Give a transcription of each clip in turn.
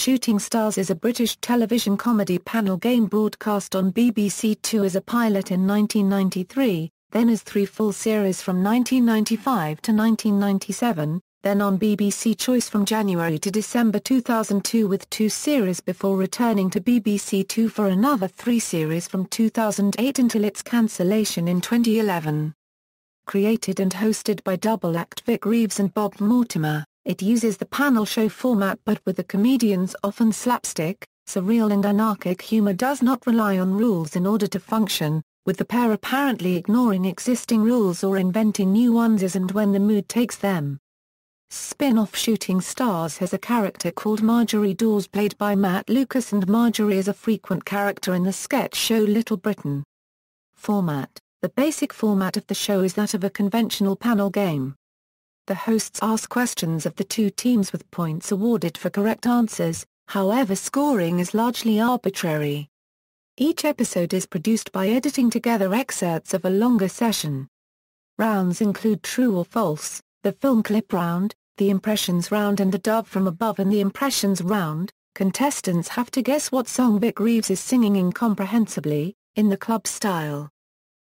Shooting Stars is a British television comedy panel game broadcast on BBC Two as a pilot in 1993, then as 3 full series from 1995 to 1997, then on BBC Choice from January to December 2002 with 2 series before returning to BBC Two for another 3 series from 2008 until its cancellation in 2011. Created and hosted by double-act Vic Reeves and Bob Mortimer, it uses the panel show format but with the comedians often slapstick, surreal and anarchic humour does not rely on rules in order to function, with the pair apparently ignoring existing rules or inventing new ones as and when the mood takes them. Spin-off Shooting Stars has a character called Marjorie Dawes played by Matt Lucas and Marjorie is a frequent character in the sketch show Little Britain. Format: the basic format of the show is that of a conventional panel game. The hosts ask questions of the 2 teams with points awarded for correct answers, however scoring is largely arbitrary. Each episode is produced by editing together excerpts of a longer session. Rounds include True or False, the Film Clip Round, the Impressions Round and the Dove from Above and the Impressions Round. Contestants have to guess what song Vic Reeves is singing incomprehensibly, in the club style.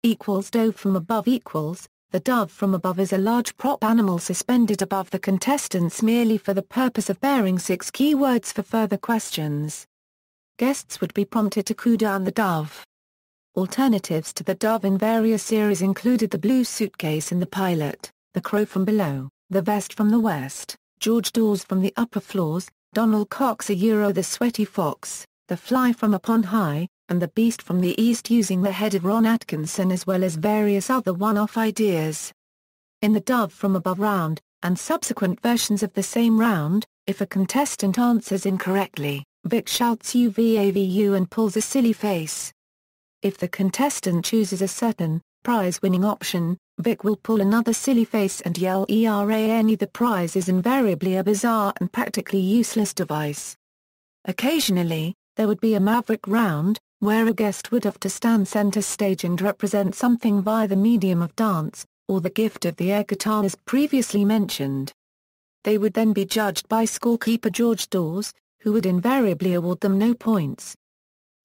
Dove from Above equals, the dove from above is a large prop animal suspended above the contestants merely for the purpose of bearing 6 keywords for further questions. Guests would be prompted to coo down the dove. Alternatives to the dove in various series included the blue suitcase in the pilot, the crow from below, the vest from the west, George Dawes from the upper floors, Donald Cox the sweaty fox, the fly from up on high, and the beast from the east using the head of Ron Atkinson as well as various other one-off ideas. In the Dove from Above round, and subsequent versions of the same round, if a contestant answers incorrectly, Vic shouts UVAVU and pulls a silly face. If the contestant chooses a certain, prize-winning option, Vic will pull another silly face and yell ERANE. The prize is invariably a bizarre and practically useless device. Occasionally, there would be a Maverick round, where a guest would have to stand center stage and represent something via the medium of dance, or the gift of the air guitar as previously mentioned. They would then be judged by scorekeeper George Dawes, who would invariably award them no points.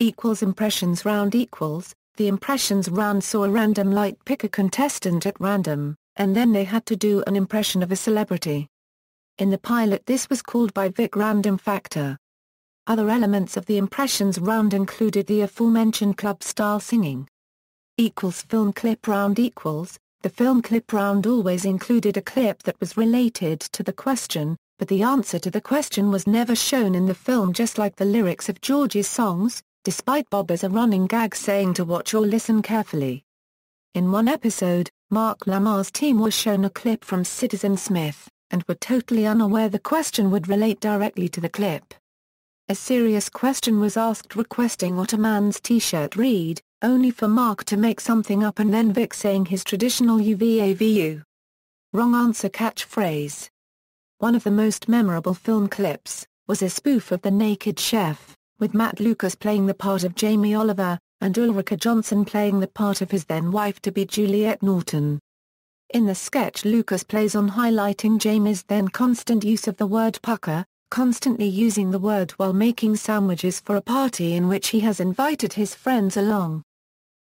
Impressions round equals, the impressions round saw a random light pick a contestant at random, and then they had to do an impression of a celebrity. In the pilot this was called by Vic Random Factor. Other elements of the impressions round included the aforementioned club-style singing. Film clip round equals, the film clip round always included a clip that was related to the question, but the answer to the question was never shown in the film just like the lyrics of George's songs, despite Bob as a running gag saying to watch or listen carefully. In one episode, Mark Lamar's team was shown a clip from Citizen Smith, and were totally unaware the question would relate directly to the clip. A serious question was asked requesting what a man's t-shirt read, only for Mark to make something up and then Vic saying his traditional UVAVU. Wrong answer catchphrase. One of the most memorable film clips, was a spoof of The Naked Chef, with Matt Lucas playing the part of Jamie Oliver, and Ulrika Jonsson playing the part of his then-wife-to-be Juliette Norton. In the sketch Lucas plays on highlighting Jamie's then constant use of the word pucker, constantly using the word while making sandwiches for a party in which he has invited his friends along.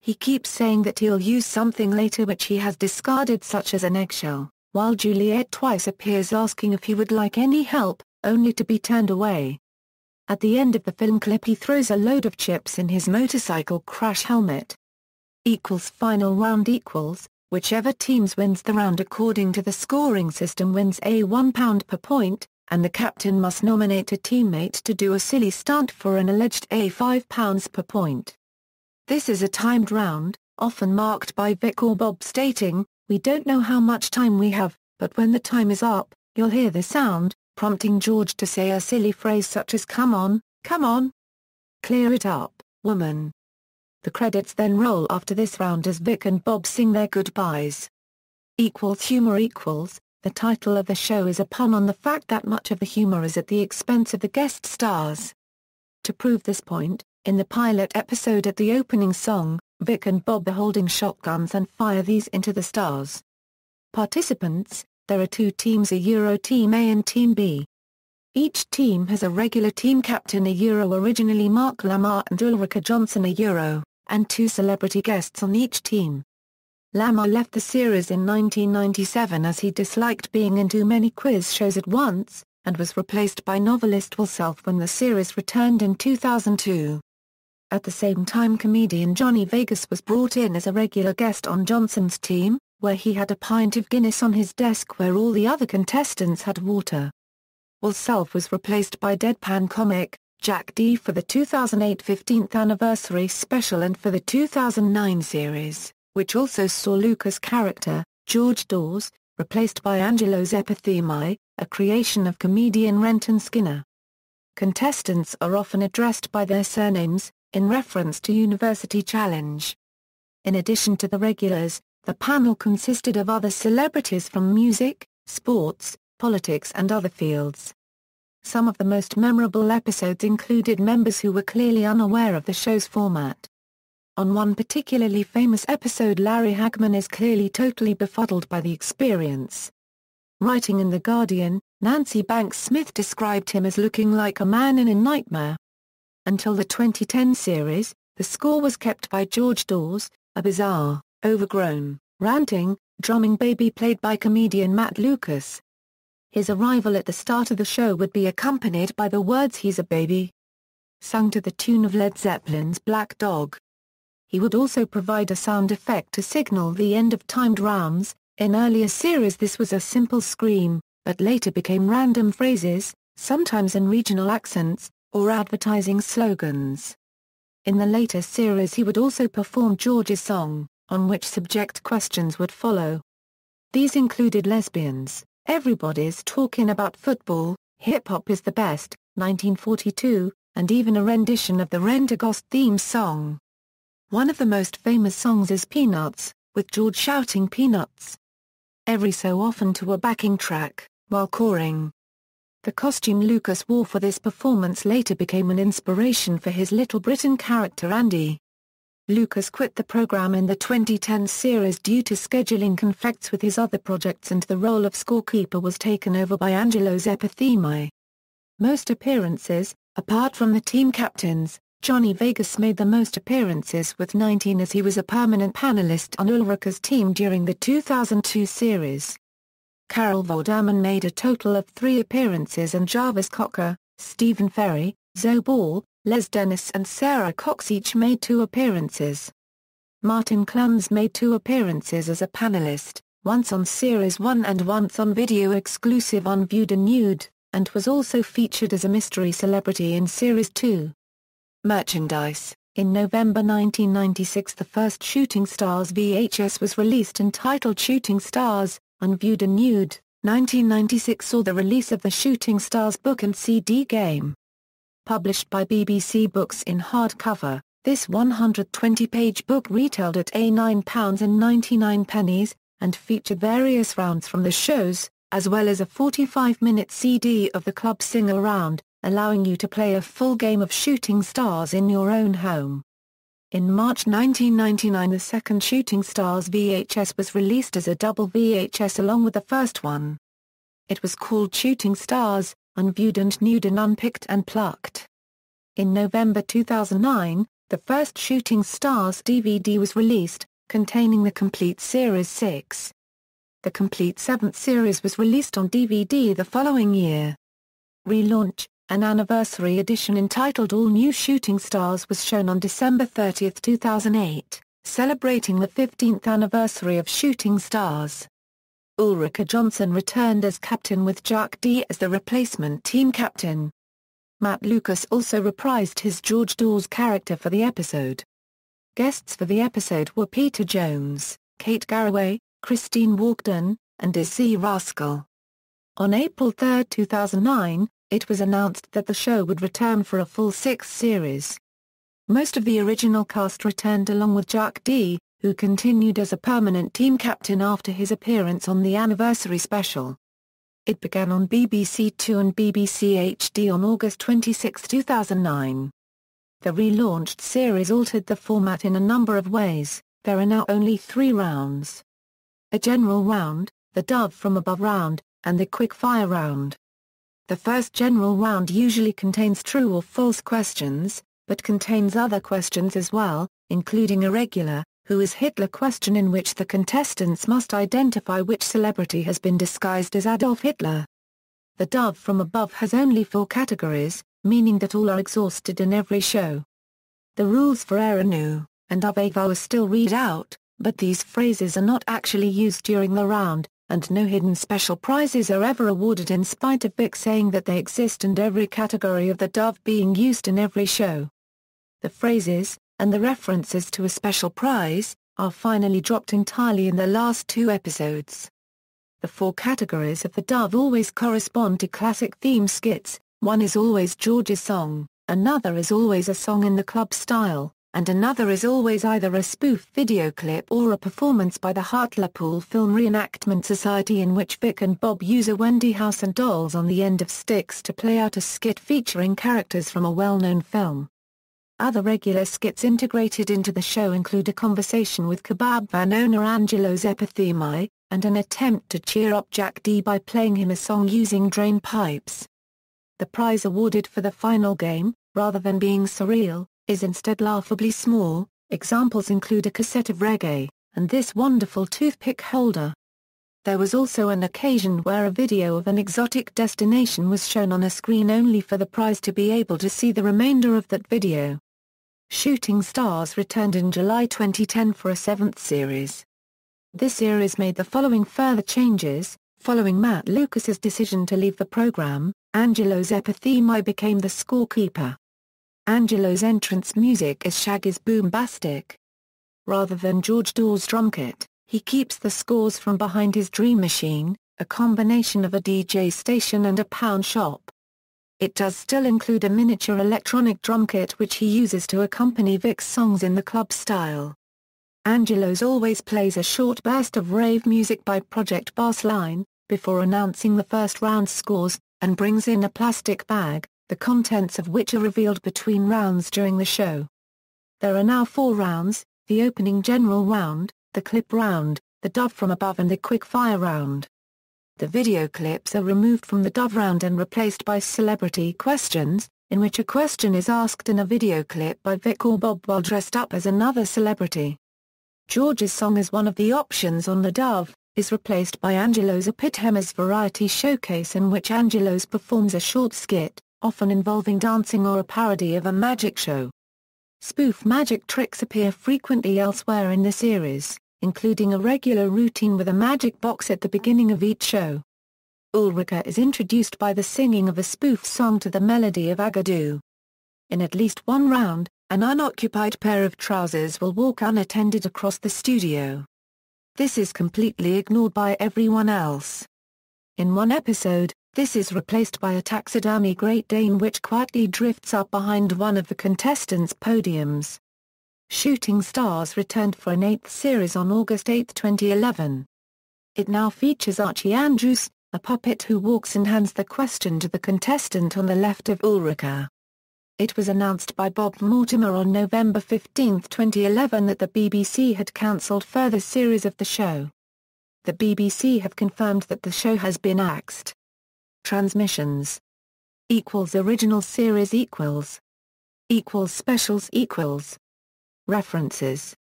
He keeps saying that he'll use something later which he has discarded such as an eggshell, while Juliet twice appears asking if he would like any help, only to be turned away. At the end of the film clip he throws a load of chips in his motorcycle crash helmet. Final round equals, whichever teams wins the round according to the scoring system wins a £1 per point, and the captain must nominate a teammate to do a silly stunt for an alleged £5 per point. This is a timed round, often marked by Vic or Bob stating, "We don't know how much time we have, but when the time is up, you'll hear the sound," prompting George to say a silly phrase such as "Come on, come on. Clear it up, woman." The credits then roll after this round as Vic and Bob sing their goodbyes. Humour equals, the title of the show is a pun on the fact that much of the humour is at the expense of the guest stars. To prove this point, in the pilot episode at the opening song, Vic and Bob are holding shotguns and fire these into the stars. Participants: there are 2 teams, a Euro Team A and Team B. Each team has a regular team captain originally Mark Lamarr and Ulrika Jonsson and 2 celebrity guests on each team. Lamarr left the series in 1997 as he disliked being in too many quiz shows at once, and was replaced by novelist Will Self when the series returned in 2002. At the same time, comedian Johnny Vegas was brought in as a regular guest on Johnson's team, where he had a pint of Guinness on his desk where all the other contestants had water. Will Self was replaced by deadpan comic Jack D for the 2008 15th anniversary special and for the 2009 series, which also saw Lucas' character, George Dawes, replaced by Angelo's epithemi, a creation of comedian Renton Skinner. Contestants are often addressed by their surnames, in reference to University Challenge. In addition to the regulars, the panel consisted of other celebrities from music, sports, politics and other fields. Some of the most memorable episodes included members who were clearly unaware of the show's format. On one particularly famous episode, Larry Hagman is clearly totally befuddled by the experience. Writing in The Guardian, Nancy Banks Smith described him as looking like a man in a nightmare. Until the 2010 series, the score was kept by George Dawes, a bizarre, overgrown, ranting, drumming baby played by comedian Matt Lucas. His arrival at the start of the show would be accompanied by the words "He's a baby," sung to the tune of Led Zeppelin's Black Dog. He would also provide a sound effect to signal the end of timed rounds. In earlier series this was a simple scream, but later became random phrases, sometimes in regional accents, or advertising slogans. In the later series he would also perform George's song, on which subject questions would follow. These included lesbians, everybody's talking about football, hip-hop is the best, 1942, and even a rendition of the Rendergast theme song. One of the most famous songs is Peanuts, with George shouting "Peanuts" every so often to a backing track, while choring. The costume Lucas wore for this performance later became an inspiration for his Little Britain character Andy. Lucas quit the program in the 2010 series due to scheduling conflicts with his other projects, and the role of scorekeeper was taken over by Angelo's epithemi. Most appearances, apart from the team captains, Johnny Vegas made the most appearances with 19 as he was a permanent panelist on Ulrika's team during the 2002 series. Carol Vorderman made a total of 3 appearances and Jarvis Cocker, Stephen Ferry, Zoe Ball, Les Dennis and Sarah Cox each made 2 appearances. Martin Clunes made 2 appearances as a panelist, once on Series 1 and once on video exclusive on Viewed and Nude, and was also featured as a mystery celebrity in Series 2. Merchandise. In November 1996 the first Shooting Stars VHS was released entitled Shooting Stars, Unviewed and Nude. 1996 saw the release of the Shooting Stars book and CD game. Published by BBC Books in hardcover, this 120-page book retailed at £9.99, and featured various rounds from the shows, as well as a 45-minute CD of the club sing-around, allowing you to play a full game of Shooting Stars in your own home. In March 1999 the second Shooting Stars VHS was released as a double VHS along with the first one. It was called Shooting Stars, Unviewed and Nude and Unpicked and Plucked. In November 2009, the first Shooting Stars DVD was released, containing the complete Series 6. The complete 7th series was released on DVD the following year. Relaunch. An anniversary edition entitled All New Shooting Stars was shown on December 30, 2008, celebrating the 15th anniversary of Shooting Stars. Ulrika Jonsson returned as captain with Jack D as the replacement team captain. Matt Lucas also reprised his George Dawes character for the episode. Guests for the episode were Peter Jones, Kate Garraway, Christine Walkden, and Izzy Rascal. On April 3, 2009, it was announced that the show would return for a full 6th series. Most of the original cast returned along with Jack D, who continued as a permanent team captain after his appearance on the anniversary special. It began on BBC Two and BBC HD on August 26, 2009. The relaunched series altered the format in a number of ways. There are now only 3 rounds: a general round, the Dove from Above round, and the quick fire round. The first general round usually contains true or false questions, but contains other questions as well, including a regular, "Who is Hitler?" question in which the contestants must identify which celebrity has been disguised as Adolf Hitler. The Dove from Above has only 4 categories, meaning that all are exhausted in every show. The rules for Era Nu and Avevo are still read out, but these phrases are not actually used during the round, and no hidden special prizes are ever awarded in spite of Vic saying that they exist and every category of the Dove being used in every show. The phrases, and the references to a special prize, are finally dropped entirely in the last 2 episodes. The 4 categories of the Dove always correspond to classic theme skits. One is always George's song, another is always a song in the club style, and another is always either a spoof video clip or a performance by the Hartlepool Film Reenactment Society in which Vic and Bob use a Wendy house and dolls on the end of sticks to play out a skit featuring characters from a well-known film. Other regular skits integrated into the show include a conversation with kebab van owner Angelo's epithemi, and an attempt to cheer up Jack D by playing him a song using drain pipes. The prize awarded for the final game, rather than being surreal, is instead laughably small. Examples include a cassette of reggae, and this wonderful toothpick holder. There was also an occasion where a video of an exotic destination was shown on a screen only for the prize to be able to see the remainder of that video. Shooting Stars returned in July 2010 for a 7th series. This series made the following further changes: following Matt Lucas's decision to leave the program, Angelo's epithemi became the scorekeeper. Angelo's entrance music is Shaggy's Boombastic. Rather than George Dawes' drum kit, he keeps the scores from behind his Dream Machine, a combination of a DJ station and a pound shop. It does still include a miniature electronic drum kit which he uses to accompany Vic's songs in the club style. Angelo's always plays a short burst of rave music by Project Bassline, before announcing the first round scores, and brings in a plastic bag, the contents of which are revealed between rounds during the show. There are now 4 rounds: the opening general round, the clip round, the Dove from Above and the quick fire round. The video clips are removed from the Dove round and replaced by celebrity questions, in which a question is asked in a video clip by Vic or Bob while dressed up as another celebrity. George's song as one of the options on the Dove, is replaced by Angelo's Epithemi's variety showcase in which Angelo's performs a short skit, often involving dancing or a parody of a magic show. Spoof magic tricks appear frequently elsewhere in the series, including a regular routine with a magic box at the beginning of each show. Ulrika is introduced by the singing of a spoof song to the melody of Agadoo. In at least one round, an unoccupied pair of trousers will walk unattended across the studio. This is completely ignored by everyone else. In one episode, this is replaced by a taxidermy Great Dane which quietly drifts up behind one of the contestants' podiums. Shooting Stars returned for an 8th series on August 8, 2011. It now features Archie Andrews, a puppet who walks and hands the question to the contestant on the left of Ulrika. It was announced by Bob Mortimer on November 15, 2011 that the BBC had cancelled further series of the show. The BBC have confirmed that the show has been axed. Transmissions Original series Specials References.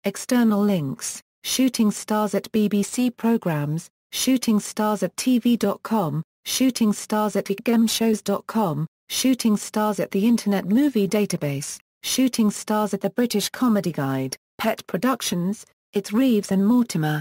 External links: Shooting Stars at BBC Programmes, Shooting Stars at TV.com, Shooting Stars at iGameshows.com, Shooting Stars at the Internet Movie Database, Shooting Stars at the British Comedy Guide, Pet Productions, It's Reeves and Mortimer.